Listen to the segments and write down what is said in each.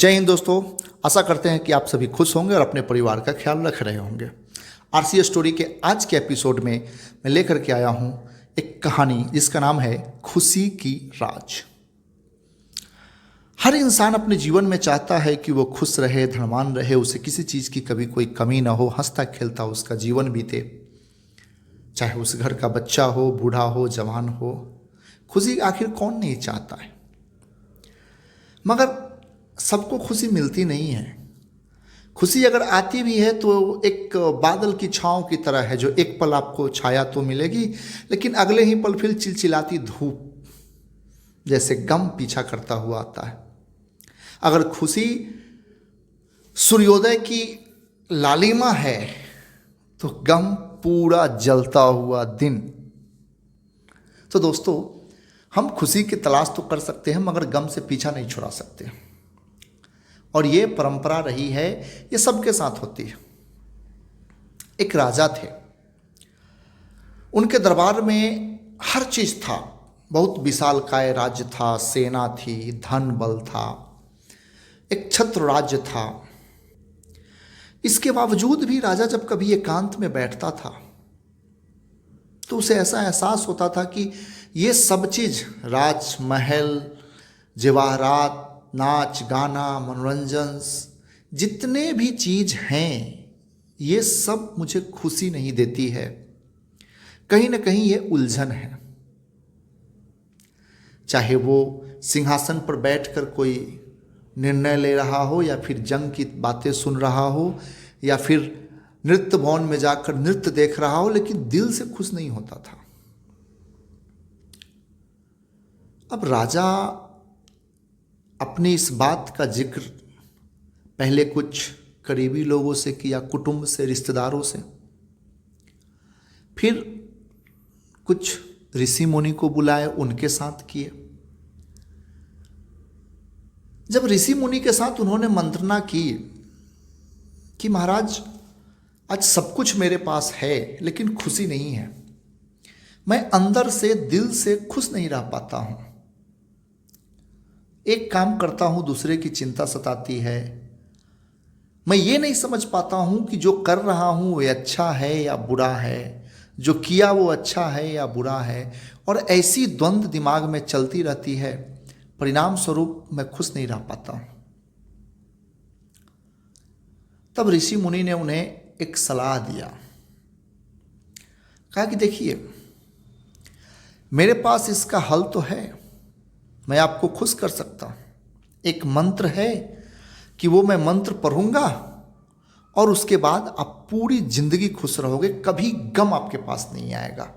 जय हिंद दोस्तों। आशा करते हैं कि आप सभी खुश होंगे और अपने परिवार का ख्याल रख रहे होंगे। आरसी स्टोरी के आज के एपिसोड में मैं लेकर के आया हूं एक कहानी जिसका नाम है खुशी की राज। हर इंसान अपने जीवन में चाहता है कि वो खुश रहे, धनवान रहे, उसे किसी चीज़ की कभी कोई कमी ना हो, हंसता खेलता उसका जीवन बीते। चाहे उस घर का बच्चा हो, बूढ़ा हो, जवान हो, खुशी आखिर कौन नहीं चाहता है। मगर सबको खुशी मिलती नहीं है। खुशी अगर आती भी है तो एक बादल की छांव की तरह है, जो एक पल आपको छाया तो मिलेगी, लेकिन अगले ही पल फिर चिलचिलाती धूप जैसे गम पीछा करता हुआ आता है। अगर खुशी सूर्योदय की लालिमा है तो गम पूरा जलता हुआ दिन। तो दोस्तों, हम खुशी की तलाश तो कर सकते हैं मगर गम से पीछा नहीं छुड़ा सकते, और ये परंपरा रही है, ये सबके साथ होती है। एक राजा थे, उनके दरबार में हर चीज था, बहुत विशालकाय राज्य था, सेना थी, धन बल था, एक छत्र राज्य था। इसके बावजूद भी राजा जब कभी एकांत में बैठता था तो उसे ऐसा एहसास होता था कि ये सब चीज, राजमहल, जवाहरात, नाच गाना, मनोरंजन, जितने भी चीज हैं, ये सब मुझे खुशी नहीं देती है। कहीं ना कहीं ये उलझन है। चाहे वो सिंहासन पर बैठकर कोई निर्णय ले रहा हो, या फिर जंग की बातें सुन रहा हो, या फिर नृत्य भवन में जाकर नृत्य देख रहा हो, लेकिन दिल से खुश नहीं होता था। अब राजा अपनी इस बात का जिक्र पहले कुछ करीबी लोगों से किया, कुटुंब से, रिश्तेदारों से, फिर कुछ ऋषि मुनि को बुलाए, उनके साथ किए। जब ऋषि मुनि के साथ उन्होंने मंत्रणा की कि महाराज, आज सब कुछ मेरे पास है लेकिन खुशी नहीं है, मैं अंदर से, दिल से खुश नहीं रह पाता हूं। एक काम करता हूं, दूसरे की चिंता सताती है। मैं ये नहीं समझ पाता हूं कि जो कर रहा हूं वो अच्छा है या बुरा है, जो किया वो अच्छा है या बुरा है, और ऐसी द्वंद्व दिमाग में चलती रहती है। परिणाम स्वरूप मैं खुश नहीं रह पाता हूं। तब ऋषि मुनि ने उन्हें एक सलाह दिया। कहा कि देखिए, मेरे पास इसका हल तो है, मैं आपको खुश कर सकता हूं। एक मंत्र है कि वो मैं मंत्र पढ़ूंगा और उसके बाद आप पूरी जिंदगी खुश रहोगे, कभी गम आपके पास नहीं आएगा।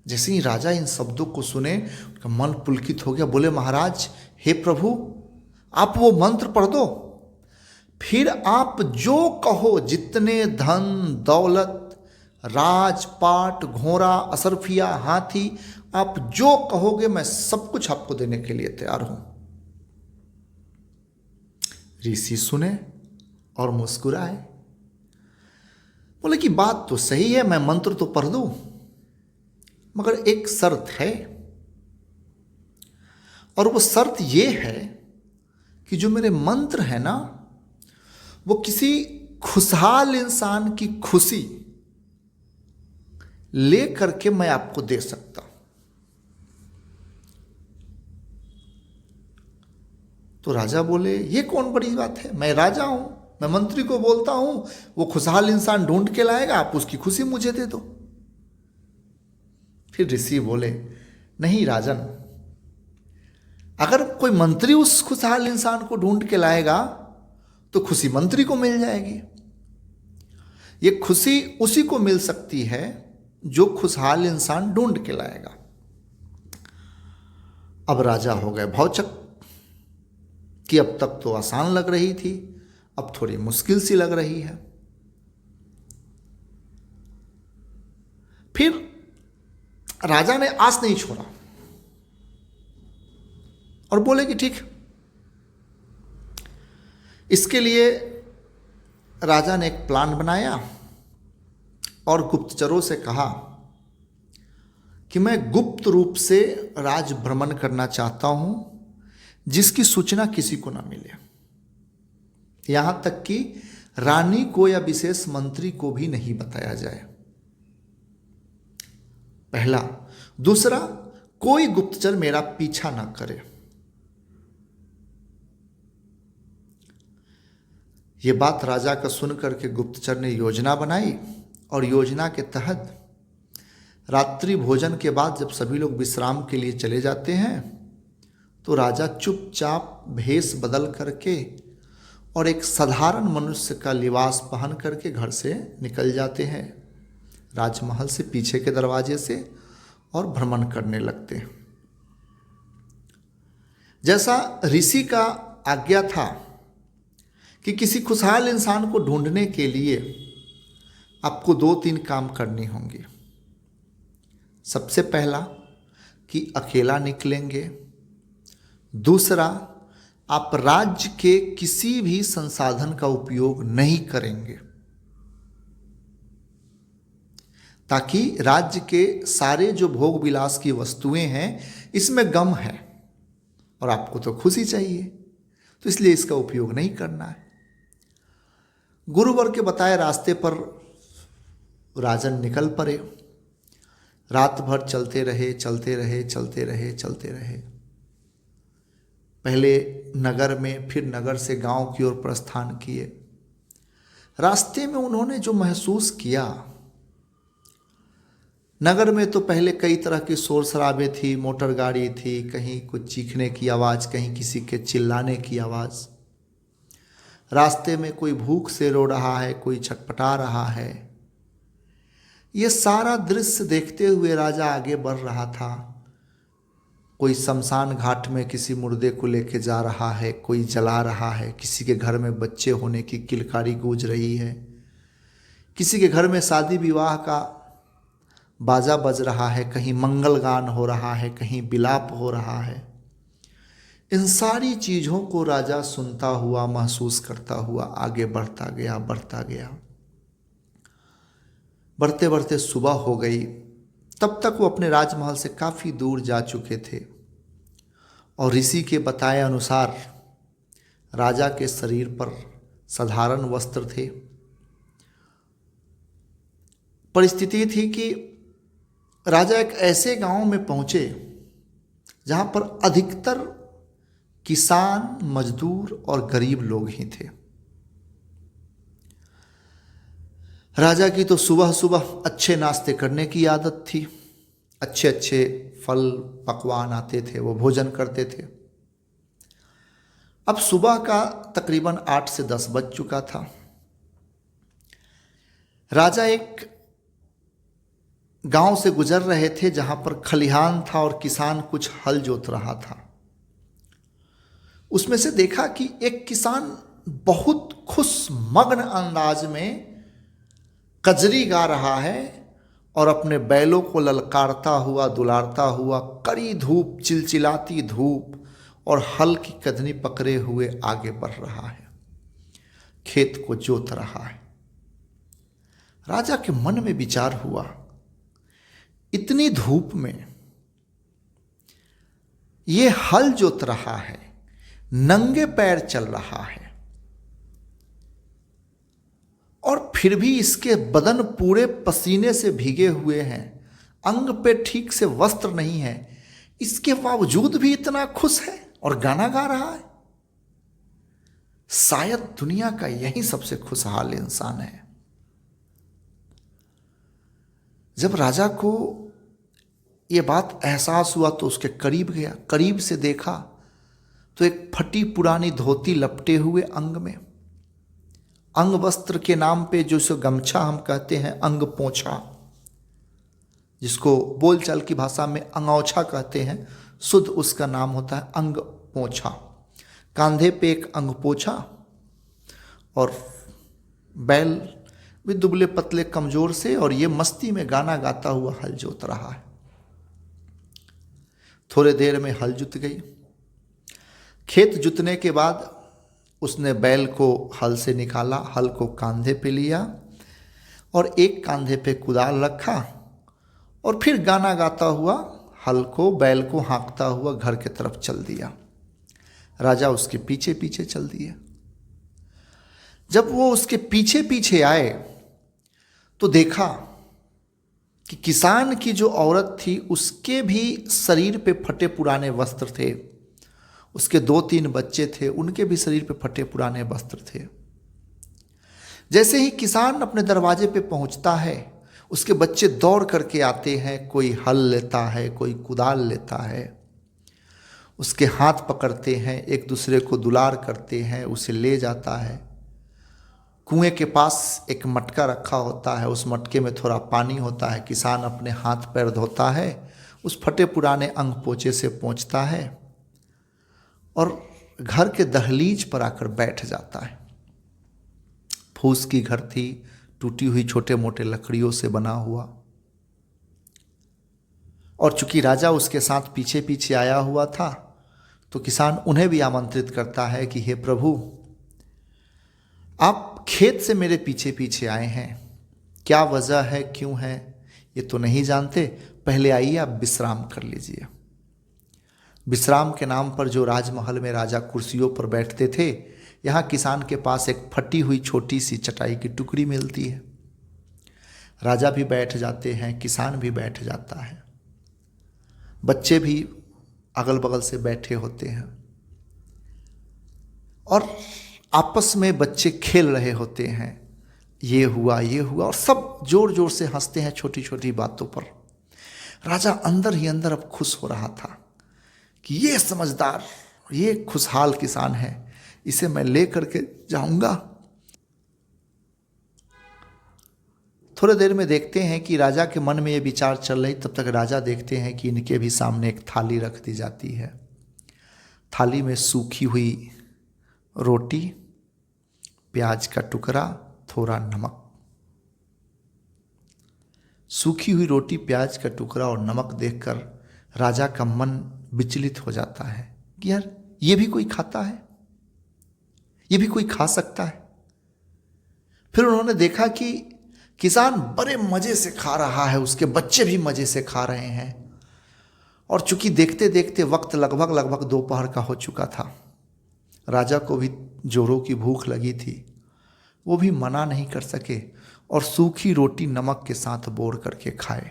जैसे ही राजा इन शब्दों को सुने, उनका मन पुलकित हो गया। बोले, महाराज, हे प्रभु, आप वो मंत्र पढ़ दो, फिर आप जो कहो, जितने धन दौलत, राजपाट, घोड़ा, असरफिया, हाथी, आप जो कहोगे मैं सब कुछ आपको देने के लिए तैयार हूं। ऋषि सुने और मुस्कुराए। बोले कि बात तो सही है, मैं मंत्र तो पढ़ दूं, मगर एक शर्त है, और वो शर्त ये है कि जो मेरे मंत्र है ना, वो किसी खुशहाल इंसान की खुशी ले करके मैं आपको दे सकता हूं। तो राजा बोले, ये कौन बड़ी बात है, मैं राजा हूं, मैं मंत्री को बोलता हूं, वो खुशहाल इंसान ढूंढ के लाएगा, आप उसकी खुशी मुझे दे दो। फिर ऋषि बोले, नहीं राजन, अगर कोई मंत्री उस खुशहाल इंसान को ढूंढ के लाएगा तो खुशी मंत्री को मिल जाएगी। ये खुशी उसी को मिल सकती है जो खुशहाल इंसान ढूंढ के लाएगा। अब राजा हो गए भौचक कि अब तक तो आसान लग रही थी, अब थोड़ी मुश्किल सी लग रही है। फिर राजा ने आस नहीं छोड़ा और बोले कि ठीक। इसके लिए राजा ने एक प्लान बनाया और गुप्तचरों से कहा कि मैं गुप्त रूप से राज भ्रमण करना चाहता हूं, जिसकी सूचना किसी को ना मिले, यहां तक कि रानी को या विशेष मंत्री को भी नहीं बताया जाए। पहला। दूसरा, कोई गुप्तचर मेरा पीछा ना करे। यह बात राजा का सुनकर के गुप्तचर ने योजना बनाई और योजना के तहत रात्रि भोजन के बाद जब सभी लोग विश्राम के लिए चले जाते हैं तो राजा चुपचाप भेष बदल करके और एक साधारण मनुष्य का लिबास पहन करके घर से निकल जाते हैं, राजमहल से पीछे के दरवाजे से, और भ्रमण करने लगते हैं। जैसा ऋषि का आज्ञा था कि किसी खुशहाल इंसान को ढूंढने के लिए आपको 2-3 काम करने होंगे। सबसे पहला कि अकेला निकलेंगे। दूसरा, आप राज्य के किसी भी संसाधन का उपयोग नहीं करेंगे ताकि राज्य के सारे जो भोग विलास की वस्तुएं हैं इसमें गम है और आपको तो खुशी चाहिए, तो इसलिए इसका उपयोग नहीं करना है। गुरुवर के बताए रास्ते पर राजन निकल पड़े। रात भर चलते रहे, चलते रहे, चलते रहे, चलते रहे। पहले नगर में, फिर नगर से गांव की ओर प्रस्थान किए। रास्ते में उन्होंने जो महसूस किया, नगर में तो पहले कई तरह के शोर शराबे थी, मोटर गाड़ी थी, कहीं कुछ चीखने की आवाज़, कहीं किसी के चिल्लाने की आवाज़। रास्ते में कोई भूख से रो रहा है, कोई छटपटा रहा है। ये सारा दृश्य देखते हुए राजा आगे बढ़ रहा था। कोई शमशान घाट में किसी मुर्दे को लेके जा रहा है, कोई जला रहा है, किसी के घर में बच्चे होने की किलकारी गूंज रही है, किसी के घर में शादी विवाह का बाजा बज रहा है, कहीं मंगल गान हो रहा है, कहीं विलाप हो रहा है। इन सारी चीज़ों को राजा सुनता हुआ, महसूस करता हुआ आगे बढ़ता गया, बढ़ता गया। बढ़ते बढ़ते सुबह हो गई। तब तक वो अपने राजमहल से काफ़ी दूर जा चुके थे और ऋषि के बताए अनुसार राजा के शरीर पर साधारण वस्त्र थे। परिस्थिति थी कि राजा एक ऐसे गांव में पहुंचे जहां पर अधिकतर किसान, मजदूर और गरीब लोग ही थे। राजा की तो सुबह सुबह अच्छे नाश्ते करने की आदत थी। अच्छे अच्छे फल पकवान आते थे, वो भोजन करते थे। अब सुबह का तकरीबन 8 से 10 बज चुका था। राजा एक गांव से गुजर रहे थे जहां पर खलिहान था और किसान कुछ हल जोत रहा था। उसमें से देखा कि एक किसान बहुत खुश मग्न अंदाज में कजरी गा रहा है और अपने बैलों को ललकारता हुआ, दुलारता हुआ, कड़ी धूप, चिलचिलाती धूप और हल की कदनी पकड़े हुए आगे बढ़ रहा है, खेत को जोत रहा है। राजा के मन में विचार हुआ, इतनी धूप में ये हल जोत रहा है, नंगे पैर चल रहा है और फिर भी इसके बदन पूरे पसीने से भीगे हुए हैं, अंग पे ठीक से वस्त्र नहीं है, इसके बावजूद भी इतना खुश है और गाना गा रहा है। शायद दुनिया का यही सबसे खुशहाल इंसान है। जब राजा को यह बात एहसास हुआ तो उसके करीब गया। करीब से देखा तो एक फटी पुरानी धोती लपटे हुए अंग में, अंग वस्त्र के नाम पे जो सो गमछा हम कहते हैं, अंग पोछा, जिसको बोलचाल की भाषा में अंगौछा कहते हैं, शुद्ध उसका नाम होता है अंग पोछा। कांधे पे एक अंग पोछा और बैल भी दुबले पतले कमजोर से, और ये मस्ती में गाना गाता हुआ हल जोत रहा है। थोड़े देर में हल जुत गई। खेत जुतने के बाद उसने बैल को हल से निकाला, हल को कांधे पे लिया और एक कांधे पे कुदाल रखा और फिर गाना गाता हुआ हल को, बैल को हाँकता हुआ घर की तरफ चल दिया। राजा उसके पीछे पीछे चल दिए। जब वो उसके पीछे पीछे आए तो देखा कि किसान की जो औरत थी उसके भी शरीर पे फटे पुराने वस्त्र थे, उसके 2-3 बच्चे थे, उनके भी शरीर पे फटे पुराने वस्त्र थे। जैसे ही किसान अपने दरवाजे पे पहुंचता है, उसके बच्चे दौड़ करके आते हैं, कोई हल लेता है, कोई कुदाल लेता है, उसके हाथ पकड़ते हैं, एक दूसरे को दुलार करते हैं, उसे ले जाता है। कुएं के पास एक मटका रखा होता है, उस मटके में थोड़ा पानी होता है, किसान अपने हाथ पैर धोता है, उस फटे पुराने अंग पोछे से पोंछता है और घर के दहलीज पर आकर बैठ जाता है। फूस की घर थी, टूटी हुई छोटे मोटे लकड़ियों से बना हुआ, और चूंकि राजा उसके साथ पीछे पीछे आया हुआ था तो किसान उन्हें भी आमंत्रित करता है कि हे प्रभु, आप खेत से मेरे पीछे पीछे आए हैं, क्या वजह है, क्यों है, ये तो नहीं जानते, पहले आइए आप विश्राम कर लीजिए। विश्राम के नाम पर जो राजमहल में राजा कुर्सियों पर बैठते थे, यहाँ किसान के पास एक फटी हुई छोटी सी चटाई की टुकड़ी मिलती है। राजा भी बैठ जाते हैं, किसान भी बैठ जाता है, बच्चे भी अगल बगल से बैठे होते हैं और आपस में बच्चे खेल रहे होते हैं, ये हुआ ये हुआ, और सब जोर जोर से हंसते हैं छोटी छोटी बातों पर। राजा अंदर ही अंदर अब खुश हो रहा था कि ये समझदार, ये खुशहाल किसान है, इसे मैं ले करके जाऊंगा। थोड़ी देर में देखते हैं कि राजा के मन में ये विचार चल रही, तब तक राजा देखते हैं कि इनके भी सामने एक थाली रख दी जाती है। थाली में सूखी हुई रोटी, प्याज का टुकड़ा, थोड़ा नमक। सूखी हुई रोटी, प्याज का टुकड़ा और नमक देखकर राजा का मन विचलित हो जाता है कि यार ये भी कोई खाता है, ये भी कोई खा सकता है। फिर उन्होंने देखा कि किसान बड़े मजे से खा रहा है, उसके बच्चे भी मजे से खा रहे हैं, और चूंकि देखते देखते वक्त लगभग दोपहर का हो चुका था, राजा को भी जोरों की भूख लगी थी, वो भी मना नहीं कर सके और सूखी रोटी नमक के साथ बोर करके खाए।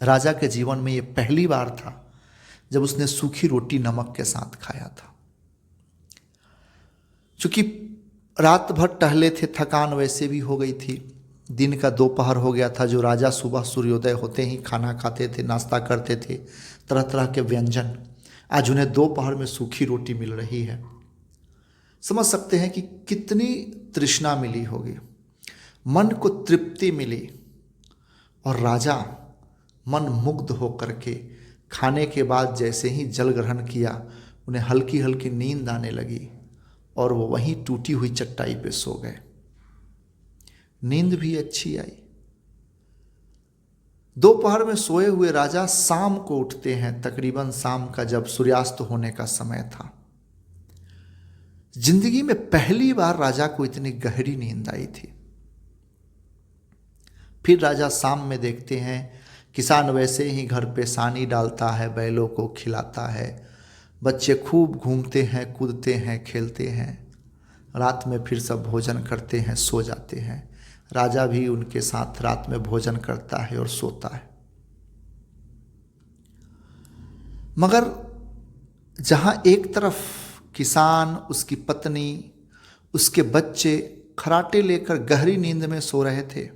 राजा के जीवन में ये पहली बार था जब उसने सूखी रोटी नमक के साथ खाया था। चूंकि रात भर टहले थे, थकान वैसे भी हो गई थी, दिन का दोपहर हो गया था। जो राजा सुबह सूर्योदय होते ही खाना खाते थे, नाश्ता करते थे, तरह तरह के व्यंजन, आज उन्हें दोपहर में सूखी रोटी मिल रही है। समझ सकते हैं कि कितनी तृष्णा मिली होगी, मन को तृप्ति मिली, और राजा मन मुग्ध होकर के खाने के बाद जैसे ही जल ग्रहण किया, उन्हें हल्की हल्की नींद आने लगी और वो वहीं टूटी हुई चटाई पे सो गए। नींद भी अच्छी आई। दोपहर में सोए हुए राजा शाम को उठते हैं, तकरीबन शाम का जब सूर्यास्त होने का समय था। जिंदगी में पहली बार राजा को इतनी गहरी नींद आई थी। फिर राजा शाम में देखते हैं किसान वैसे ही घर पे सानी डालता है, बैलों को खिलाता है, बच्चे खूब घूमते हैं, कूदते हैं, खेलते हैं। रात में फिर सब भोजन करते हैं, सो जाते हैं। राजा भी उनके साथ रात में भोजन करता है और सोता है। मगर जहां एक तरफ किसान, उसकी पत्नी, उसके बच्चे खराटे लेकर गहरी नींद में सो रहे थे,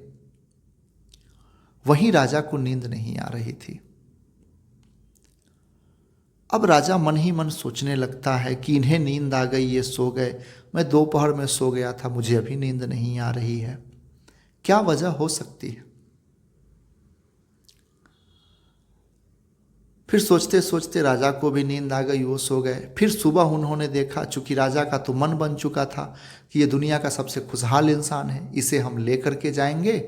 वहीं राजा को नींद नहीं आ रही थी। अब राजा मन ही मन सोचने लगता है कि इन्हें नींद आ गई, ये सो गए, मैं दोपहर में सो गया था, मुझे अभी नींद नहीं आ रही है, क्या वजह हो सकती है। फिर सोचते सोचते राजा को भी नींद आ गई, वो सो गए। फिर सुबह उन्होंने देखा, चूंकि राजा का तो मन बन चुका था कि ये दुनिया का सबसे खुशहाल इंसान है, इसे हम लेकर के जाएंगे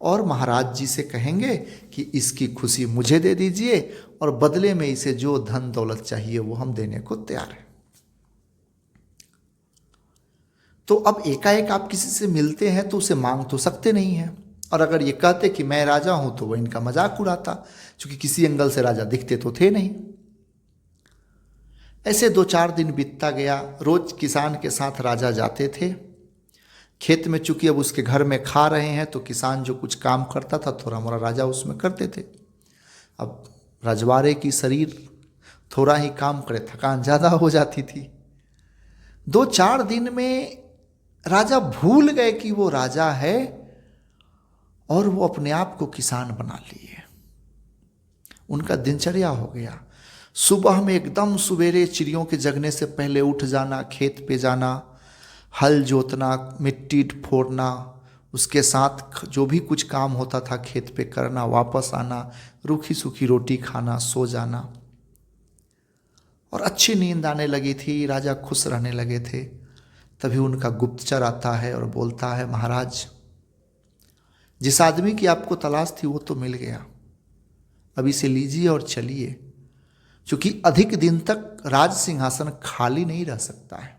और महाराज जी से कहेंगे कि इसकी खुशी मुझे दे दीजिए और बदले में इसे जो धन दौलत चाहिए वो हम देने को तैयार हैं। तो अब एकाएक आप किसी से मिलते हैं तो उसे मांग तो सकते नहीं हैं, और अगर ये कहते कि मैं राजा हूं तो वह इनका मजाक उड़ाता, क्योंकि किसी एंगल से राजा दिखते तो थे नहीं। ऐसे 2-4 दिन बीतता गया। रोज किसान के साथ राजा जाते थे खेत में। चूंकि अब उसके घर में खा रहे हैं तो किसान जो कुछ काम करता था थोड़ा मोड़ा राजा उसमें करते थे। अब रजवाड़े की शरीर थोड़ा ही काम करे, थकान ज़्यादा हो जाती थी। 2-4 दिन में राजा भूल गए कि वो राजा है और वो अपने आप को किसान बना लिए। उनका दिनचर्या हो गया, सुबह में एकदम सवेरे चिड़ियों के जगने से पहले उठ जाना, खेत पे जाना, हल जोतना, मिट्टी फोड़ना, उसके साथ जो भी कुछ काम होता था खेत पे करना, वापस आना, रूखी सूखी रोटी खाना, सो जाना। और अच्छी नींद आने लगी थी, राजा खुश रहने लगे थे। तभी उनका गुप्तचर आता है और बोलता है, महाराज जिस आदमी की आपको तलाश थी वो तो मिल गया, अब इसे लीजिए और चलिए, क्योंकि अधिक दिन तक राज सिंहासन खाली नहीं रह सकता है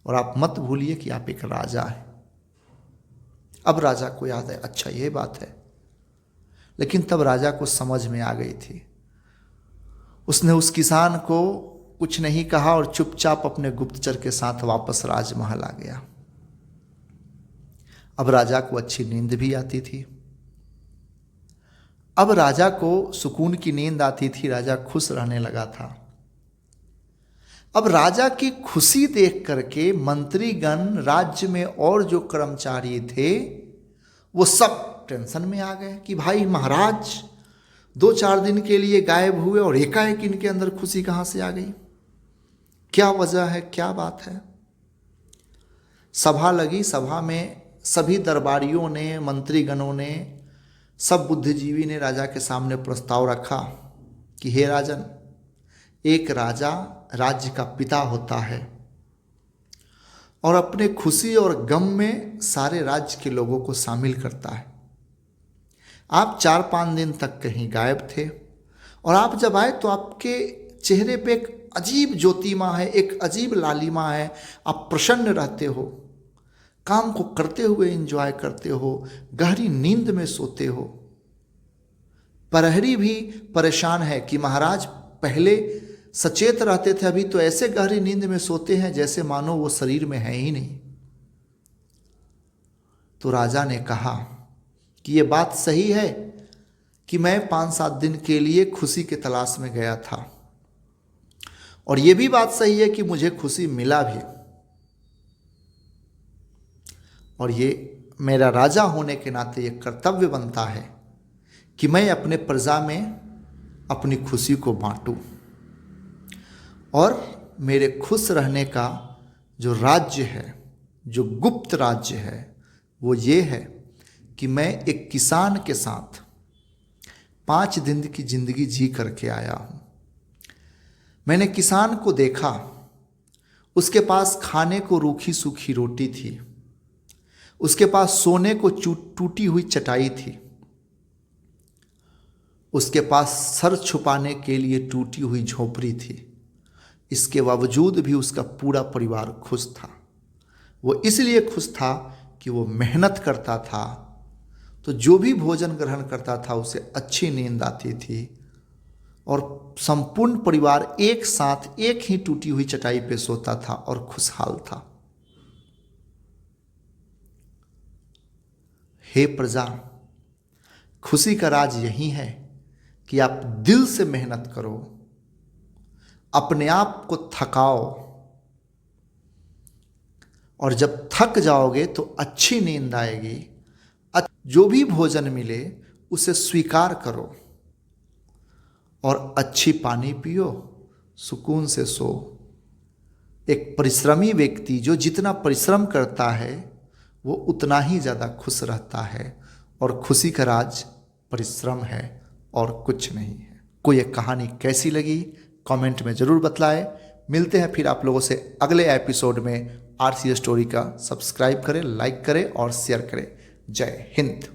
और आप मत भूलिए कि आप एक राजा हैं। अब राजा को याद है, अच्छा ये बात है। लेकिन तब राजा को समझ में आ गई थी। उसने उस किसान को कुछ नहीं कहा और चुपचाप अपने गुप्तचर के साथ वापस राजमहल आ गया। अब राजा को अच्छी नींद भी आती थी। अब राजा को सुकून की नींद आती थी, राजा खुश रहने लगा था। अब राजा की खुशी देख करके मंत्रीगण, राज्य में और जो कर्मचारी थे वो सब टेंशन में आ गए कि भाई महाराज 2-4 दिन के लिए गायब हुए और एकाएक इनके अंदर खुशी कहाँ से आ गई, क्या वजह है, क्या बात है। सभा लगी, सभा में सभी दरबारियों ने, मंत्रीगणों ने, सब बुद्धिजीवी ने राजा के सामने प्रस्ताव रखा कि हे राजन, एक राजा राज्य का पिता होता है और अपने खुशी और गम में सारे राज्य के लोगों को शामिल करता है। आप 4-5 दिन तक कहीं गायब थे और आप जब आए तो आपके चेहरे पे एक अजीब ज्योतिमा है, एक अजीब लालिमा है। आप प्रसन्न रहते हो, काम को करते हुए एंजॉय करते हो, गहरी नींद में सोते हो। प्रहरी भी परेशान है कि महाराज पहले सचेत रहते थे, अभी तो ऐसे गहरी नींद में सोते हैं जैसे मानो वो शरीर में है ही नहीं। तो राजा ने कहा कि ये बात सही है कि मैं 5-7 दिन के लिए खुशी के तलाश में गया था और ये भी बात सही है कि मुझे खुशी मिला भी, और ये मेरा राजा होने के नाते ये कर्तव्य बनता है कि मैं अपने प्रजा में अपनी खुशी को बांटूं। और मेरे खुश रहने का जो राज्य है, जो गुप्त राज्य है, वो ये है कि मैं एक किसान के साथ 5 दिन की जिंदगी जी करके आया हूँ। मैंने किसान को देखा, उसके पास खाने को रूखी सूखी रोटी थी, उसके पास सोने को टूटी हुई चटाई थी, उसके पास सर छुपाने के लिए टूटी हुई झोपड़ी थी। इसके बावजूद भी उसका पूरा परिवार खुश था। वो इसलिए खुश था कि वो मेहनत करता था, तो जो भी भोजन ग्रहण करता था उसे अच्छी नींद आती थी और संपूर्ण परिवार एक साथ एक ही टूटी हुई चटाई पे सोता था और खुशहाल था। हे प्रजा, खुशी का राज यही है कि आप दिल से मेहनत करो, अपने आप को थकाओ और जब थक जाओगे तो अच्छी नींद आएगी। जो भी भोजन मिले उसे स्वीकार करो और अच्छी पानी पियो, सुकून से सो। एक परिश्रमी व्यक्ति जो जितना परिश्रम करता है वो उतना ही ज़्यादा खुश रहता है और खुशी का राज परिश्रम है और कुछ नहीं है। को ये कहानी कैसी लगी कमेंट में ज़रूर बतलाएं। मिलते हैं फिर आप लोगों से अगले एपिसोड में। RC स्टोरी का सब्सक्राइब करें, लाइक करें और शेयर करें। जय हिंद।